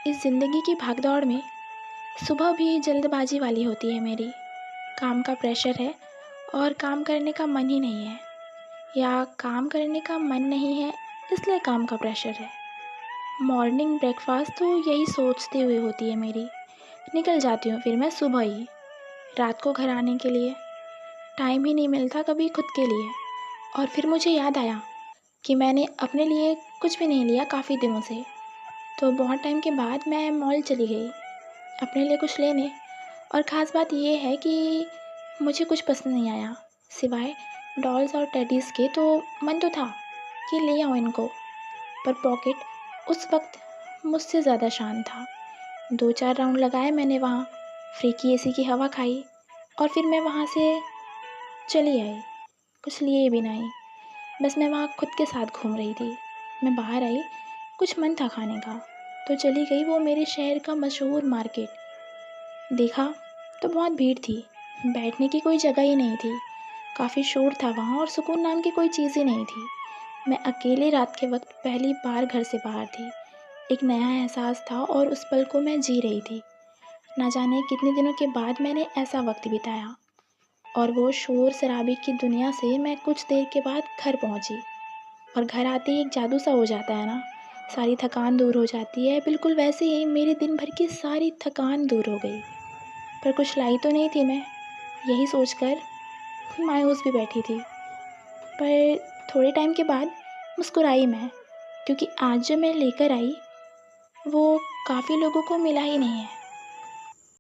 इस ज़िंदगी की भागदौड़ में सुबह भी जल्दबाजी वाली होती है मेरी। काम का प्रेशर है और काम करने का मन ही नहीं है, या काम करने का मन नहीं है इसलिए काम का प्रेशर है। मॉर्निंग ब्रेकफास्ट तो यही सोचते हुए होती है मेरी। निकल जाती हूँ फिर मैं सुबह ही। रात को घर आने के लिए टाइम ही नहीं मिलता कभी खुद के लिए। और फिर मुझे याद आया कि मैंने अपने लिए कुछ भी नहीं लिया काफ़ी दिनों से। तो बहुत टाइम के बाद मैं मॉल चली गई अपने लिए कुछ लेने। और ख़ास बात ये है कि मुझे कुछ पसंद नहीं आया सिवाय डॉल्स और टेडीज़ के। तो मन तो था कि ले आऊँ इनको, पर पॉकेट उस वक्त मुझसे ज़्यादा शांत था। 2-4 राउंड लगाए मैंने वहाँ, फ्री की एसी की हवा खाई और फिर मैं वहाँ से चली आई, कुछ लिए भी नहीं। बस मैं वहाँ खुद के साथ घूम रही थी। मैं बाहर आई, कुछ मन था खाने का तो चली गई वो मेरे शहर का मशहूर मार्केट। देखा तो बहुत भीड़ थी, बैठने की कोई जगह ही नहीं थी। काफ़ी शोर था वहाँ और सुकून नाम की कोई चीज़ ही नहीं थी। मैं अकेले रात के वक्त पहली बार घर से बाहर थी। एक नया एहसास था और उस पल को मैं जी रही थी। ना जाने कितने दिनों के बाद मैंने ऐसा वक्त बिताया। और वो शोर शराबे की दुनिया से मैं कुछ देर के बाद घर पहुँची। और घर आते ही एक जादू सा हो जाता है ना, सारी थकान दूर हो जाती है। बिल्कुल वैसे ही मेरी दिन भर की सारी थकान दूर हो गई। पर कुछ लाई तो नहीं थी मैं, यही सोचकर मायूस भी बैठी थी। पर थोड़े टाइम के बाद मुस्कुराई मैं, क्योंकि आज जो मैं लेकर आई वो काफ़ी लोगों को मिला ही नहीं है।